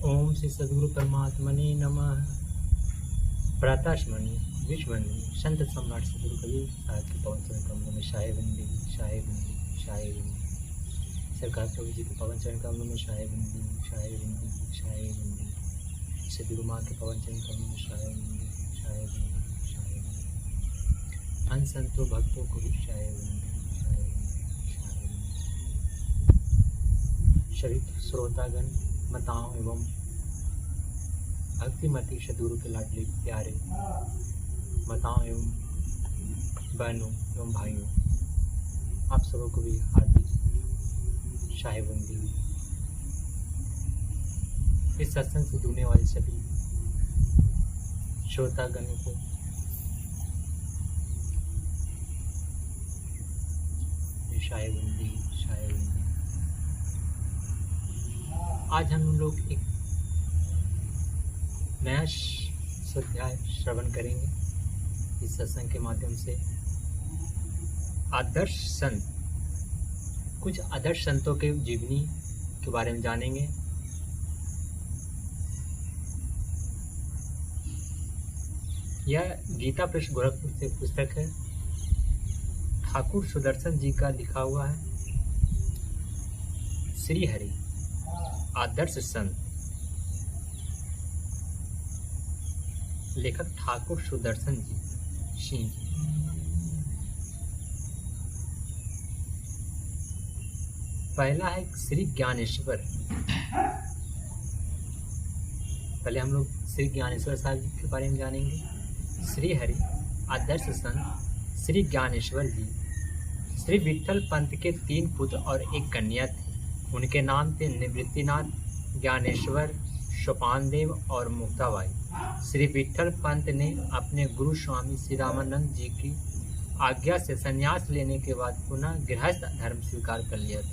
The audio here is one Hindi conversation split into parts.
ओम श्री सद्गुरु परमात्मने नमः। प्रातःस्मरणीय विश्ववंदनीय संत सम्राट सद्गुरु कबीर साहब के पवन चरण कमलों में शाये बंदी शाये बंदी शाये बंदी। सरकार प्रभु जी के पवन चरण कमलों में शाये बंदी शाये बंदी शाये बंदी। सद्गुरु माँ के पवन चरण कमलों में शाये बंदी शाये बंदी शाये बंदी। अन संतों भक्तों को भी शाये बंदी शाये बंदी शाये बंदी। सभी श्रोतागण माताओं एवं भक्तिमती सद्गुरु के लाडले प्यारे माताओं एवं बहनों एवं भाइयों, आप सबों को भी हार्दिक शाहेबंदी। इस सत्संग से जुड़ने वाले सभी श्रोतागणों को शाहेबंदी शाहेबंदी। आज हम लोग एक नया स्वाध्याय श्रवण करेंगे। इस सत्संग के माध्यम से आदर्श संत, कुछ आदर्श संतों के जीवनी के बारे में जानेंगे। यह गीता प्रेस गोरखपुर से पुस्तक है। ठाकुर सुदर्शन जी का लिखा हुआ है। श्री हरि आदर्श संत, लेखक ठाकुर सुदर्शन जी सिंह जी। पहला है श्री ज्ञानेश्वर। पहले हम लोग श्री ज्ञानेश्वर साहब जी के बारे में जानेंगे। श्री हरि आदर्श संत श्री ज्ञानेश्वर जी श्री विठल पंत के 3 पुत्र और 1 कन्या थे। उनके नाम थे निवृत्तिनाथ, ज्ञानेश्वर, सोपानदेव और मुक्ताबाई। श्री विठल पंत ने अपने गुरु स्वामी श्री रामानंद जी की आज्ञा से संन्यास लेने के बाद पुनः गृहस्थ धर्म स्वीकार कर लिया था।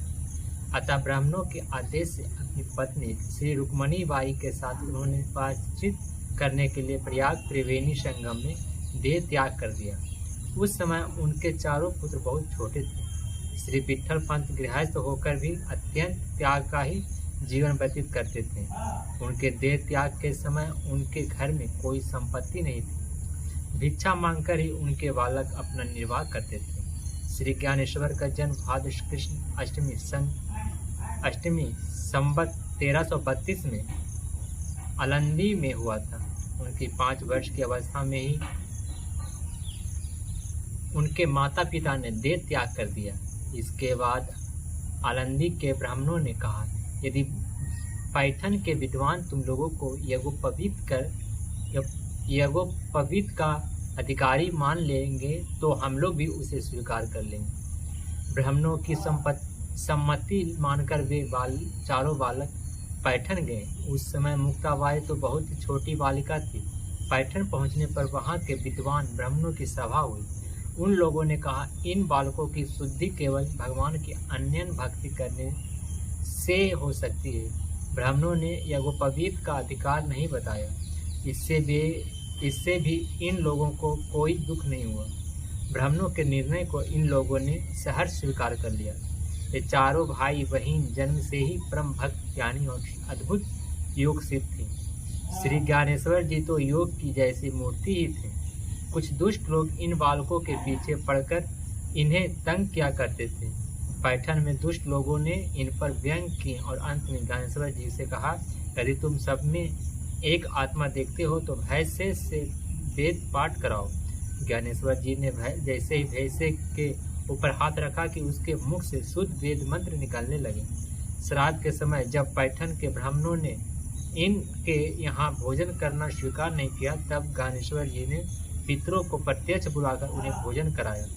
अतः ब्राह्मणों के आदेश से अपनी पत्नी श्री रुक्मणी बाई के साथ उन्होंने प्रायश्चित करने के लिए प्रयाग त्रिवेणी संगम में देह त्याग कर दिया। उस समय उनके 4 पुत्र बहुत छोटे थे। श्री विठल पंत गृहस्थ होकर भी अत्यंत त्याग का ही जीवन व्यतीत करते थे। उनके देह त्याग के समय उनके घर में कोई संपत्ति नहीं थी। भिक्षा मांगकर ही उनके बालक अपना निर्वाह करते थे। श्री ज्ञानेश्वर का जन्म भाद्र कृष्ण अष्टमी संवत 1332 में अलंदी में हुआ था। उनकी 5 वर्ष की अवस्था में ही उनके माता पिता ने देह त्याग कर दिया। इसके बाद आलंदी के ब्राह्मणों ने कहा, यदि पैठन के विद्वान तुम लोगों को यज्ञोपवीत का अधिकारी मान लेंगे तो हम लोग भी उसे स्वीकार कर लेंगे। ब्राह्मणों की सम्मति मानकर वे 4 बालक पैठन गए। उस समय मुक्ताबाई तो बहुत ही छोटी बालिका थी। पैठन पहुंचने पर वहां के विद्वान ब्राह्मणों की सभा हुई। उन लोगों ने कहा, इन बालकों की शुद्धि केवल भगवान की अन्य भक्ति करने से हो सकती है। ब्राह्मणों ने यज्ञोपवीत का अधिकार नहीं बताया। इससे भी इन लोगों को कोई दुख नहीं हुआ। ब्राह्मणों के निर्णय को इन लोगों ने सहर्ष स्वीकार कर लिया। ये 4 भाई बहन जन्म से ही परम भक्त ज्ञानी और अद्भुत योग सिद्ध थे। श्री ज्ञानेश्वर जी तो योग की जैसी मूर्ति ही थे। कुछ दुष्ट लोग इन बालकों के पीछे पड़कर इन्हें तंग किया करते थे। पैठन में दुष्ट लोगों ने इन पर व्यंग किए और अंत में ज्ञानेश्वर जी से कहा, यदि तुम सब में एक आत्मा देखते हो तो भैंसे से वेद पाठ कराओ। ज्ञानेश्वर जी ने जैसे ही भैंसे के ऊपर हाथ रखा कि उसके मुख से शुद्ध वेद मंत्र निकलने लगे। श्राद्ध के समय जब पैठन के ब्राह्मणों ने इनके यहाँ भोजन करना स्वीकार नहीं किया, तब ज्ञानेश्वर जी ने पितरों को प्रत्यक्ष बुलाकर उन्हें भोजन कराया।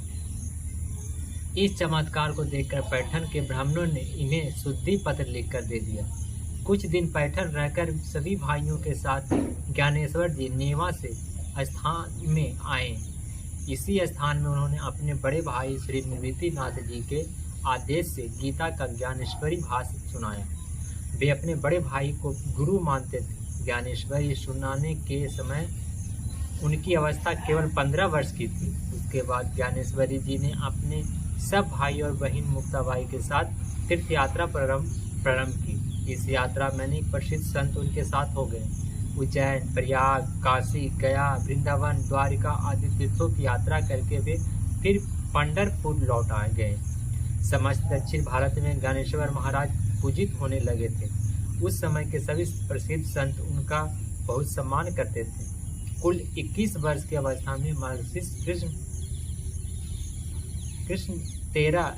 इस चमत्कार को देखकर पैठन के ब्राह्मणों ने इन्हें शुद्धि पत्र लिखकर दे दिया। कुछ दिन पैठन रहकर सभी भाइयों के साथ ज्ञानेश्वर जी नेवा से स्थान में आए। इसी स्थान में उन्होंने अपने बड़े भाई श्री निवृत्तिनाथ जी के आदेश से गीता का ज्ञानेश्वरी भाष्य सुनाया। वे अपने बड़े भाई को गुरु मानते थे। ज्ञानेश्वरी सुनाने के समय उनकी अवस्था केवल 15 वर्ष की थी। उसके बाद ज्ञानेश्वरी जी ने अपने सब भाई और बहन मुक्ताबाई के साथ तीर्थ यात्रा प्रारंभ की। इस यात्रा में अनेक प्रसिद्ध संत उनके साथ हो गए। उज्जैन, प्रयाग, काशी, गया, वृंदावन, द्वारिका आदि तीर्थों की यात्रा करके वे फिर पंढरपुर लौट आ गए। समस्त दक्षिण भारत में ज्ञानेश्वर महाराज पूजित होने लगे थे। उस समय के सभी प्रसिद्ध संत उनका बहुत सम्मान करते थे। कुल 21 वर्ष की अवस्था में महर्षि कृष्ण 13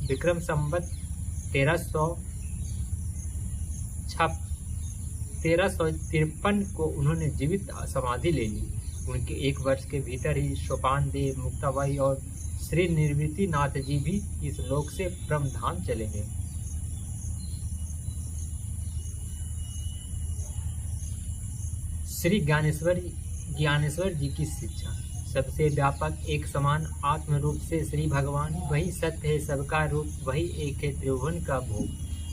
विक्रम संवत 1353 को उन्होंने जीवित समाधि ले ली। उनके 1 वर्ष के भीतर ही सोपान देव, मुक्ताबाई और श्री निर्वृति नाथ जी भी इस लोक से ब्रह्मधाम चले गए। श्री ज्ञानेश्वर जी की शिक्षा। सबसे व्यापक एक समान आत्म रूप से श्री भगवान वही सत्य है, सबका रूप वही एक है, त्रिभुवन का भोग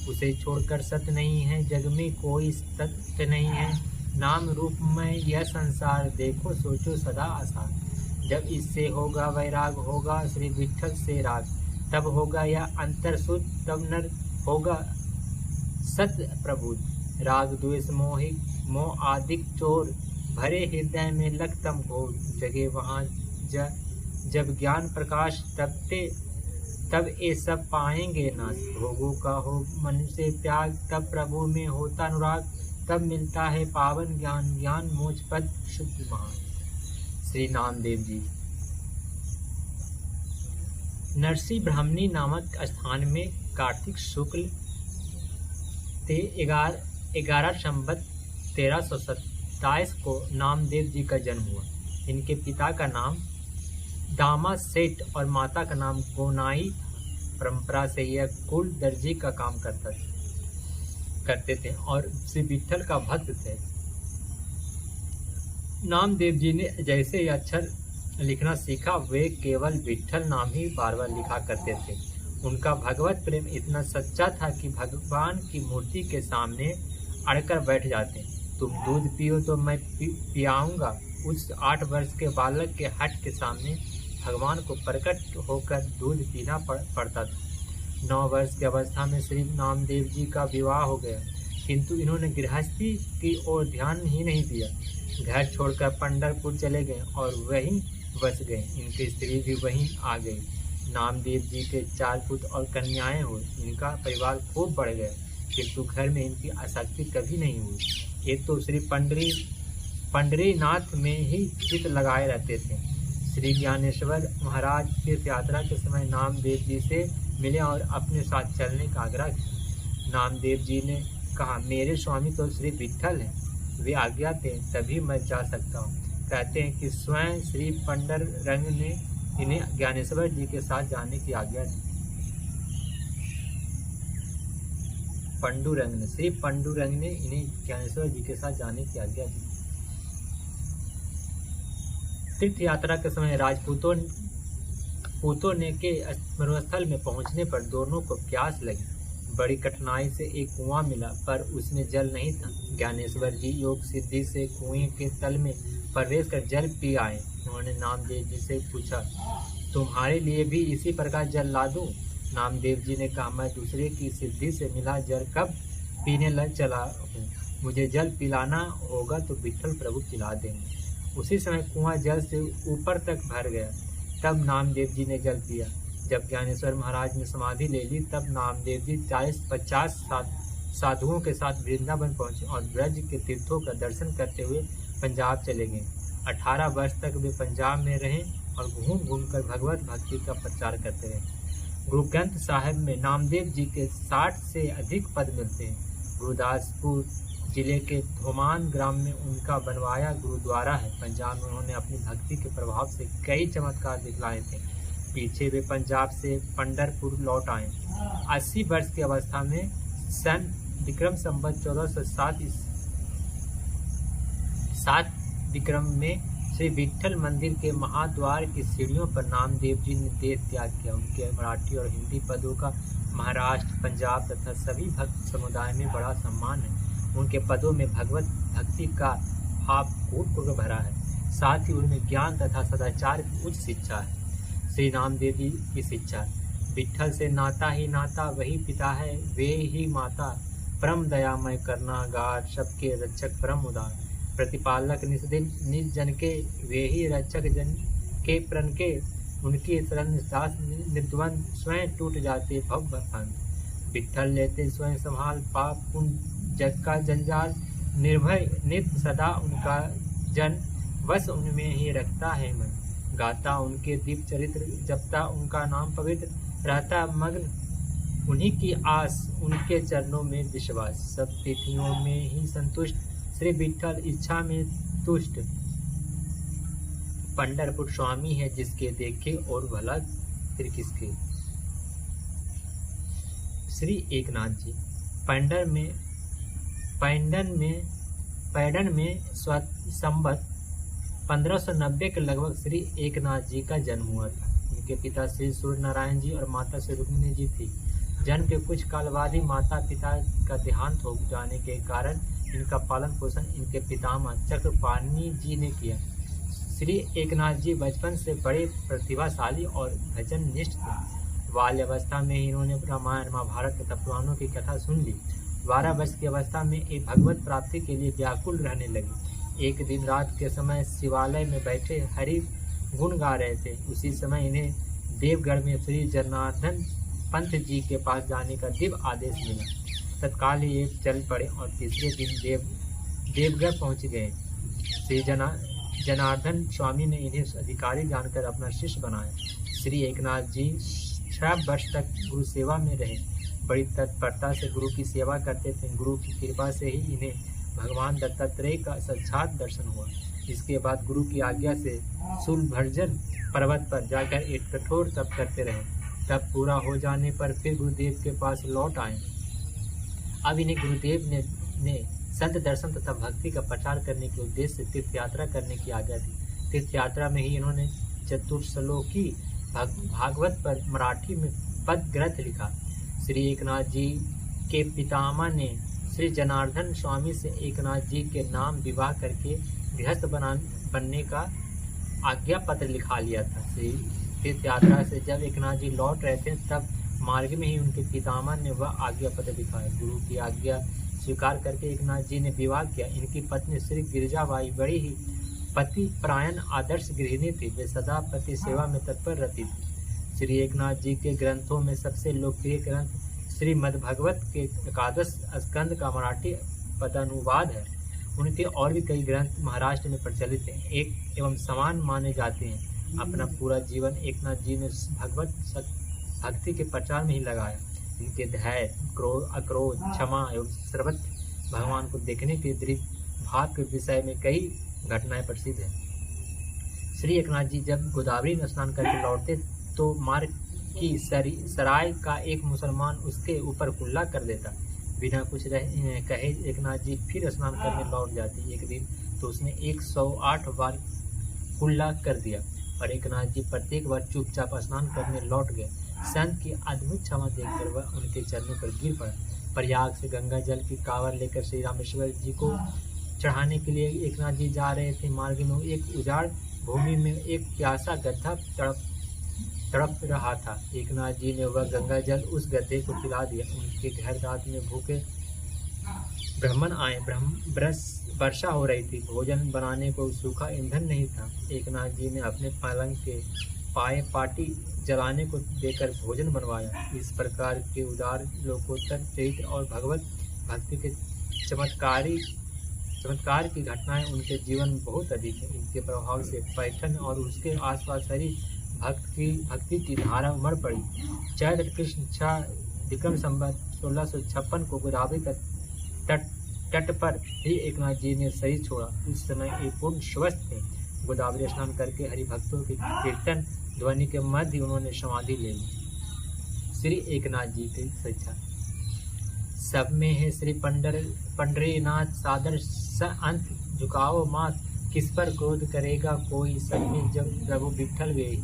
उसे छोड़कर सत्य नहीं है, जग में कोई तत्व नहीं है, नाम रूप में यह संसार देखो सोचो सदा आसार। जब इससे होगा वैराग, होगा श्री विठ्ठल से राग, तब होगा यह अंतर शुद्ध, तब नर होगा सत्य प्रबुद्ध। राग द्वेष मोह आदिक चोर, भरे हृदय में लगतम घोर, जगे वहाँ जब ज्ञान प्रकाश तब ये सब पाएंगे नाश। भोगों का हो मन से त्याग, तब प्रभु में होता अनुराग, तब मिलता है पावन ज्ञान, ज्ञान मोक्ष पद शुद्ध महान। श्री नामदेव जी। नरसी ब्राह्मणी नामक स्थान में कार्तिक शुक्ल 11 संवत 1327 को नामदेव जी का जन्म हुआ। इनके पिता का नाम दामा सेठ और माता का नाम गोनाई। परंपरा से यह कुल दर्जी का काम करते थे और श्री विठ्ठल का भक्त थे। नामदेव जी ने जैसे ही अक्षर लिखना सीखा, वे केवल विठ्ठल नाम ही बार बार लिखा करते थे। उनका भगवत प्रेम इतना सच्चा था कि भगवान की मूर्ति के सामने अड़कर बैठ जाते। तुम दूध पियो तो मैं पियाऊंगा। उस 8 वर्ष के बालक के हट के सामने भगवान को प्रकट होकर दूध पीना पड़ता था। 9 वर्ष की अवस्था में श्री नामदेव जी का विवाह हो गया, किंतु इन्होंने गृहस्थी की ओर ध्यान ही नहीं दिया। घर छोड़कर पंढरपुर चले गए और वहीं बस गए। इनकी स्त्री भी वहीं आ गई। नामदेव जी के 4 पुत्र और कन्याएं हुए। इनका परिवार खूब बढ़ गया, किंतु घर में इनकी आसक्ति कभी नहीं हुई। एक तो श्री पंडरीनाथ में ही चित्त लगाए रहते थे। श्री ज्ञानेश्वर महाराज तीर्थ यात्रा के समय नामदेव जी से मिले और अपने साथ चलने का आग्रह किया। नामदेव जी ने कहा, मेरे स्वामी तो श्री विठ्ठल हैं, वे आज्ञा थे तभी मैं जा सकता हूँ। कहते हैं कि स्वयं श्री पंडरंग ने इन्हें ज्ञानेश्वर जी के साथ जाने की आज्ञा दी। श्री पंडुरंग ने इन्हें ज्ञानेश्वर जी के साथ जाने की आज्ञा दी। तीर्थ यात्रा के समय राजपूतों ने के मरुस्थल में पहुंचने पर दोनों को प्यास लगी। बड़ी कठिनाई से एक कुआं मिला, पर उसमें जल नहीं था। ज्ञानेश्वर जी योग सिद्धि से कुएं के तल में प्रवेश कर जल पी आए। उन्होंने नामदेव जी से पूछा, तुम्हारे लिए भी इसी प्रकार जल ला दूं? नामदेव जी ने कहा, मैं दूसरे की सिद्धि से मिला जल कब पीने लग चला हूँ। मुझे जल पिलाना होगा तो विठ्ठल प्रभु पिला देंगे। उसी समय कुआं जल से ऊपर तक भर गया। तब नामदेव जी ने जल पिया। जब ज्ञानेश्वर महाराज ने समाधि ले ली, तब नामदेव जी 40-50 साधुओं के साथ वृंदावन पहुंचे और ब्रज के तीर्थों का दर्शन करते हुए पंजाब चले गए। 18 वर्ष तक वे पंजाब में रहे और घूम घूम कर भगवत भक्ति का प्रचार करते रहे। गुरु ग्रंथ साहिब में नामदेव जी के 60 से अधिक पद मिलते हैं। गुरदासपुर जिले के धोमान ग्राम में उनका बनवाया गुरुद्वारा है। पंजाब में उन्होंने अपनी भक्ति के प्रभाव से कई चमत्कार दिखलाए थे। पीछे वे पंजाब से पंढरपुर लौट आए। 80 वर्ष की अवस्था में सन विक्रम संवत 1407 विक्रम में श्री विठ्ठल मंदिर के महाद्वार की सीढ़ियों पर नामदेव जी ने देह त्याग किया। उनके मराठी और हिंदी पदों का महाराष्ट्र, पंजाब तथा सभी भक्त समुदाय में बड़ा सम्मान है। उनके पदों में भगवत भक्ति का भाव कूट भरा है। साथ ही उनमें ज्ञान तथा सदाचार की उच्च शिक्षा है। श्री नामदेव जी की शिक्षा, विठ्ठल से नाता ही नाता, वही पिता है वे ही माता, परम दयामय करना गार, सबके रक्षक परम उदार, प्रतिपालक निस्दिन निज जन के, वे ही रक्षक जन के प्रण के, उनकी शरण दास निर्द्वंद, स्वयं टूट जाते भव बंध, विठ्ठल लेते स्वयं संभाल, पाप पुण्य जग का जंजाल, निर्भय नित्य सदा उनका जन, बस उनमें ही रखता है मन, गाता उनके दीप चरित्र, जपता उनका नाम पवित्र, रहता मग्न उन्हीं की आस, उनके चरणों में विश्वास, सब तिथियों में ही संतुष्ट, श्री विठ्ठल इच्छा में तुष्ट, पंढरपुर स्वामी है जिसके देखे और भला फिर किसके। श्री एकनाथ जी पैडन में संवत 1590 के लगभग श्री एकनाथ जी का जन्म हुआ था। इनके पिता श्री सूर्य नारायण जी और माता श्री रुक्मिणी जी थी। जन्म के कुछ काल बाद ही माता पिता का देहांत हो जाने के कारण इनका पालन पोषण इनके पितामह चक्रपाणि जी ने किया। श्री एकनाथ जी बचपन से बड़े प्रतिभाशाली और भजन निष्ठ थे। बाल्यावस्था में ही इन्होंने रामायण महाभारत तथा पुराणों की कथा सुन ली। 12 वर्ष की अवस्था में एक भगवत प्राप्ति के लिए व्याकुल रहने लगी। एक दिन रात के समय शिवालय में बैठे हरि गुण गा रहे थे। उसी समय इन्हें देवगढ़ में श्री जनार्दन पंत जी के पास जाने का दिव्य आदेश मिला। तत्काल ही ये चल पड़े और तीसरे दिन देवगढ़ पहुंच गए। श्री जनार्दन स्वामी ने इन्हें अधिकारी जानकर अपना शिष्य बनाया। श्री एकनाथ जी 6 वर्ष तक गुरु सेवा में रहे। बड़ी तत्परता से गुरु की सेवा करते थे। गुरु की कृपा से ही इन्हें भगवान दत्तात्रेय का साक्षात दर्शन हुआ। इसके बाद गुरु की आज्ञा से शूलभर्जन पर्वत पर जाकर एक कठोर तप करते रहे। तप पूरा हो जाने पर फिर गुरुदेव के पास लौट आए। अब इन्हें गुरुदेव ने संत दर्शन तथा भक्ति का प्रचार करने के उद्देश्य से तीर्थ यात्रा करने की आज्ञा दी। तीर्थ यात्रा में ही इन्होंने चतुर्श्लोकी भागवत पर मराठी में पद ग्रंथ लिखा। श्री एकनाथ जी के पितामह ने श्री जनार्दन स्वामी से एकनाथ जी के नाम विवाह करके गृहस्थ बनने का आज्ञा पत्र लिखा लिया था। श्री तीर्थ यात्रा से जब एकनाथ जी लौट रहे थे तब मार्ग में ही उनके पितामह ने वह आज्ञा पत्र लिखाया। गुरु की आज्ञा स्वीकार करके एकनाथ जी ने विवाह किया। इनकी पत्नी श्री गिरिजाबाई बड़ी ही पति परायण आदर्श गृहिणी थी। वे सदा पति सेवा में तत्पर रहती थी। श्री एकनाथ जी के ग्रंथों में सबसे लोकप्रिय ग्रंथ श्रीमद्भागवत के 11 स्कंद का मराठी पदानुवाद है। उनके और भी कई ग्रंथ महाराष्ट्र में प्रचलित हैं, एक एवं समान माने जाते हैं। अपना पूरा जीवन एकनाथ जी ने भगवत भक्ति के प्रचार में ही लगाया। इनके धैर्य, अक्रोध, क्षमा एवं सर्वत्र भगवान को देखने के दृढ़ भाव के विषय में कई घटनाएं प्रसिद्ध हैं। श्री एकनाथ जी जब गोदावरी में स्नान करके लौटते तो मार्ग की सराय का एक मुसलमान उसके ऊपर कुल्ला कर देता। बिना कुछ कहे एकनाथ जी फिर स्नान करने लौट जाते। एक दिन तो उसने 108 बार कुल्ला कर दिया और एकनाथ जी प्रत्येक बार चुपचाप स्नान करने लौट गए। संत की अद्भुत क्षमा देखकर वह उनके चरणों पर गिर पड़ा। प्रयाग से गंगा जल की कांवर लेकर श्री रामेश्वर जी को चढ़ाने के लिए एकनाथ जी जा रहे थे। मार्ग में एक उजाड़ भूमि में एक प्यासा गधा तड़प रहा था। एकनाथ जी ने वह गंगा जल उस गधे को पिला दिया। उनके घर रात में भूखे ब्राह्मण आए। वर्षा हो रही थी। भोजन बनाने को सूखा ईंधन नहीं था। एकनाथ जी ने अपने पलंग के पाए पाटी जलाने को देकर भोजन बनवाया। इस प्रकार के उदार लोकोत्तर चरित्र और भगवत भक्ति के चमत्कार की घटनाएं उनके जीवन में बहुत अधिक है। इनके प्रभाव से पैठन और उसके आसपास हरी भक्ति की धारा उमड़ पड़ी। चैत्र कृष्ण 6 विक्रम संवत 1656 को गोदावरी का तट पर ही एकनाथ जी ने शरीर छोड़ा। उस समय एक पूर्ण स्वस्थ थे। गोदावरी स्नान करके हरि भक्तों के कीर्तन ध्वनि के मध्य उन्होंने समाधि ले ली। श्री एकनाथ जी की शिक्षा सब में है श्री पंडरीनाथ सादर अंत झुकाओ मात, किस पर क्रोध करेगा कोई, सब में जब प्रभु विठ्ठल वे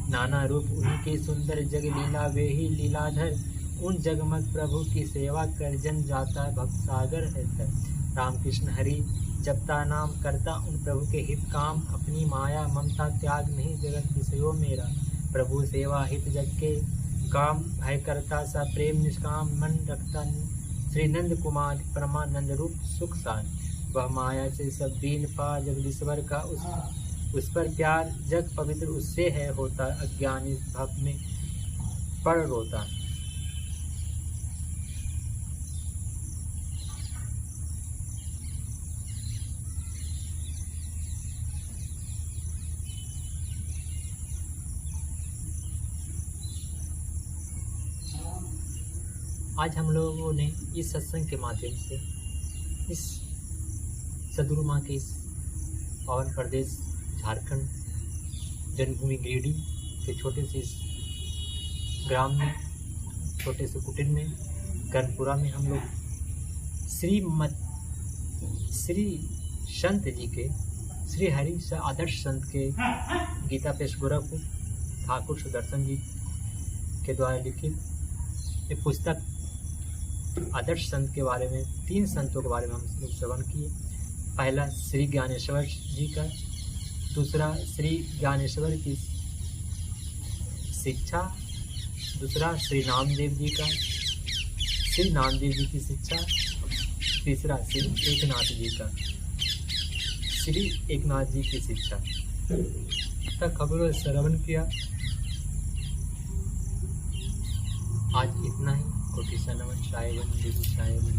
नाना रूप उनके सुंदर जग लीला वे ही लीलाधर, उन जगमग प्रभु की सेवा कर जन जाता भक्त सागर है तर। रामकृष्ण हरि जपता नाम करता उन प्रभु के हित काम, अपनी माया ममता त्याग नहीं जगत विषयो मेरा, प्रभु सेवा हित जग के काम, भय करता सा प्रेम निष्काम, मन रखता श्री नंद कुमार परमानंद रूप सुख सान, वह माया से सब दीन पा जगदीश्वर का उस पर प्यार, जग पवित्र उससे है होता, अज्ञानी भव में पड़ रोता। आज हम लोगों ने इस सत्संग के माध्यम से इस सदगुरु माँ के इस पावन प्रदेश झारखंड जन्मभूमि गिरिडीह के छोटे से इस ग्राम में, छोटे से कुटीर में, कर्णपुरा में हम लोग श्री संत जी के, श्री हरि आदर्श संत के गीता पेश गोरखपुर ठाकुर सुदर्शन जी के द्वारा लिखित ये पुस्तक आदर्श संत के बारे में, 3 संतों के बारे में हम लोग श्रवण किए। पहला श्री ज्ञानेश्वर जी का, दूसरा श्री ज्ञानेश्वर की शिक्षा, दूसरा श्री नामदेव जी का, श्री नामदेव जी की शिक्षा, तीसरा श्री एकनाथ जी का, श्री एकनाथ जी की शिक्षा तक खबरों श्रवण किया। आज इतना ही। कोटि सा नमन, साहेबन, साहेबन।